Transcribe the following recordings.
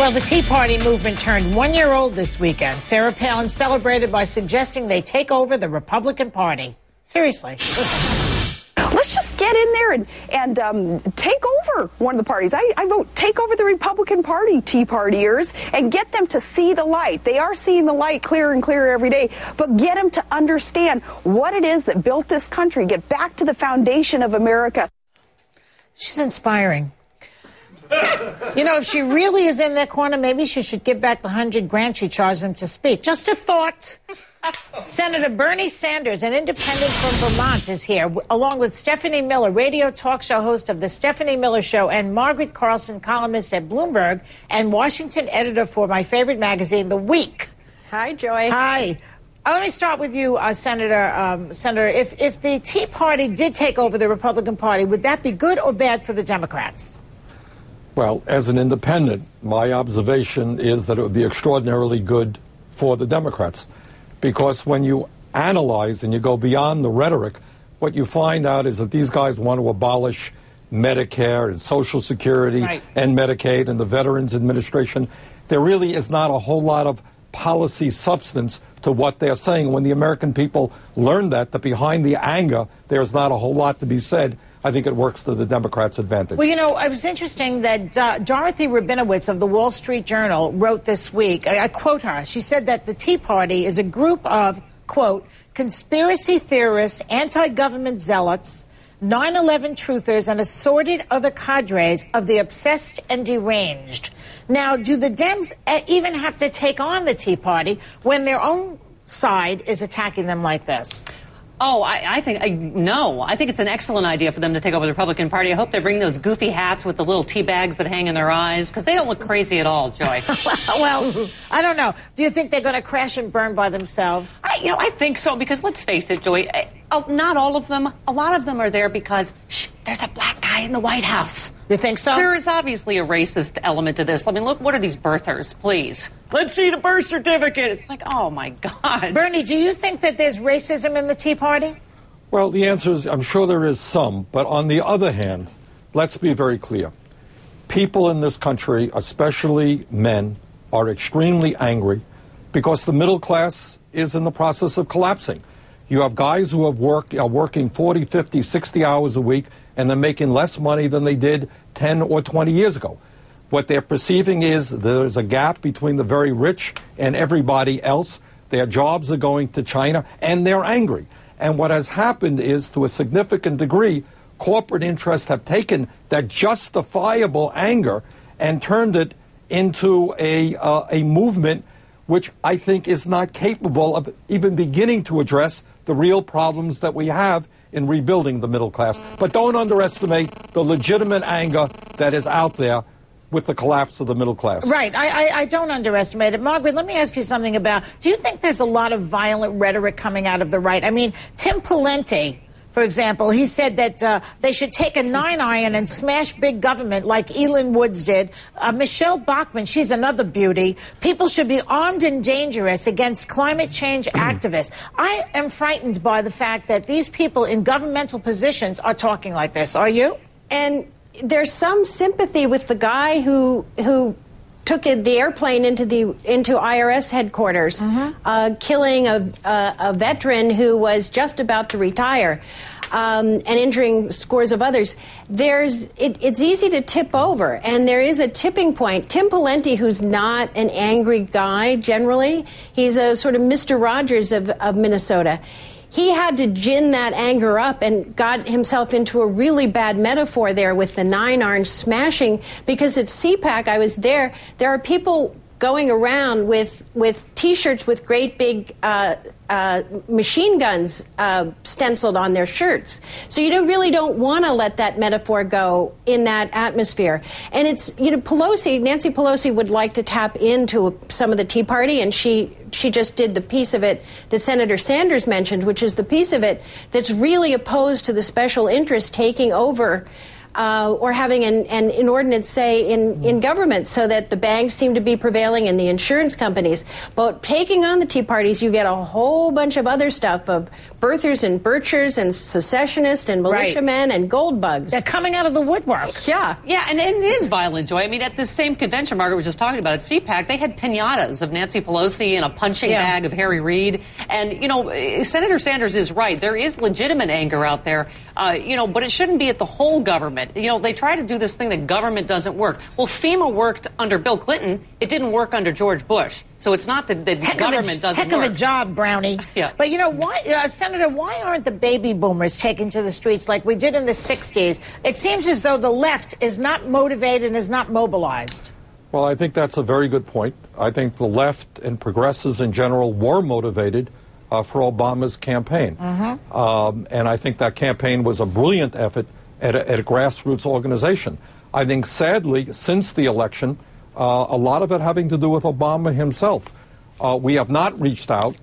Well, the Tea Party movement turned 1 year old this weekend. Sarah Palin celebrated by suggesting they take over the Republican Party. Seriously. Let's just get in there and take over one of the parties. I vote take over the Republican Party, Tea Partiers, and get them to see the light. They are seeing the light clearer and clearer every day, but get them to understand what it is that built this country. Get back to the foundation of America. She's inspiring. You know, if she really is in their corner, maybe she should give back the $100,000 she charged them to speak. Just a thought. Senator Bernie Sanders, an independent from Vermont, is here, along with Stephanie Miller, radio talk show host of The Stephanie Miller Show, and Margaret Carlson, columnist at Bloomberg, and Washington editor for my favorite magazine, The Week. Hi, Joy. Hi. Let me start with you, Senator. Senator, if the Tea Party did take over the Republican Party, would that be good or bad for the Democrats? Well, as an independent, my observation is that it would be extraordinarily good for the Democrats. Because when you analyze and you go beyond the rhetoric, what you find out is that these guys want to abolish Medicare and Social Security and Medicaid and the Veterans Administration. There really is not a whole lot of policy substance to what they're saying. When the American people learn that behind the anger, there's not a whole lot to be said, I think it works to the Democrats' advantage. Well, you know, it was interesting that Dorothy Rabinowitz of the Wall Street Journal wrote this week, I quote her, she said that the Tea Party is a group of, quote, conspiracy theorists, anti-government zealots, 9/11 truthers, and assorted other cadres of the obsessed and deranged. Now, do the Dems even have to take on the Tea Party when their own side is attacking them like this? Oh, I think it's an excellent idea for them to take over the Republican Party. I hope they bring those goofy hats with the little tea bags that hang in their eyes, because they don't look crazy at all, Joy. Well, I don't know. Do you think they're going to crash and burn by themselves? I think so, because let's face it, Joy, not all of them. A lot of them are there because, there's a black guy in the White House. You think so? There is obviously a racist element to this. I mean, look, what are these birthers, please? Let's see the birth certificate. It's like, oh, my God. Bernie, do you think that there's racism in the Tea Party? Well, the answer is, I'm sure there is some. But on the other hand, let's be very clear. People in this country, especially men, are extremely angry because the middle class is in the process of collapsing. You have guys who are working 40, 50, 60 hours a week, and they're making less money than they did 10 or 20 years ago. What they're perceiving is there's a gap between the very rich and everybody else. Their jobs are going to China, and they're angry. And what has happened is, to a significant degree, corporate interests have taken that justifiable anger and turned it into a movement which I think is not capable of even beginning to address the real problems that we have in rebuilding the middle class. But don't underestimate the legitimate anger that is out there with the collapse of the middle class. Right. I don't underestimate it. Margaret, let me ask you something about, do you think there's a lot of violent rhetoric coming out of the right? I mean, Tim Pawlenty, for example, he said that they should take a 9-iron and smash big government like Elin Woods did. Michelle Bachmann, she's another beauty. People should be armed and dangerous against climate change activists. I am frightened by the fact that these people in governmental positions are talking like this. Are you? And there's some sympathy with the guy who took the airplane into IRS headquarters, killing a veteran who was just about to retire, and injuring scores of others. It's easy to tip over, and there is a tipping point. Tim Pawlenty, who's not an angry guy generally, he's a sort of Mr. Rogers of Minnesota. He had to gin that anger up and got himself into a really bad metaphor there with the 9-iron smashing, because at CPAC, I was there are people going around with T-shirts with great big machine guns stenciled on their shirts. So you really don't want to let that metaphor go in that atmosphere. And it's, Nancy Pelosi would like to tap into some of the Tea Party, and she just did the piece of it that Senator Sanders mentioned, which is the piece of it that's really opposed to the special interest taking over or having an inordinate say in government, so that the banks seem to be prevailing and the insurance companies. But taking on the Tea Parties, you get a whole bunch of other stuff of birthers and birchers and secessionists and militiamen and gold bugs. They're coming out of the woodwork. Yeah. Yeah, and it is violent, Joy. I mean, at this same convention Margaret was just talking about, at CPAC, they had piñatas of Nancy Pelosi and a punching bag of Harry Reid. And, you know, Senator Sanders is right. There is legitimate anger out there, you know, but it shouldn't be at the whole government. You know, they try to do this thing that government doesn't work. Well, FEMA worked under Bill Clinton. It didn't work under George Bush. So it's not that government doesn't work. Heck of a job, Brownie. Yeah. But, you know, why, Senator, why aren't the baby boomers taken to the streets like we did in the 60s? It seems as though the left is not motivated and is not mobilized. Well, I think that's a very good point. I think the left and progressives in general were motivated for Obama's campaign. And I think that campaign was a brilliant effort at a grassroots organization. I think, sadly, since the election, a lot of it having to do with Obama himself. We have not reached out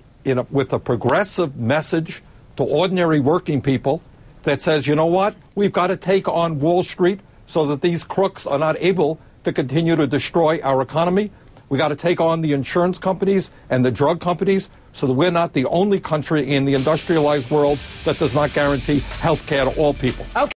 with a progressive message to ordinary working people that says, you know what, we've got to take on Wall Street so that these crooks are not able to continue to destroy our economy. We got to take on the insurance companies and the drug companies so that we're not the only country in the industrialized world that does not guarantee health care to all people. Okay.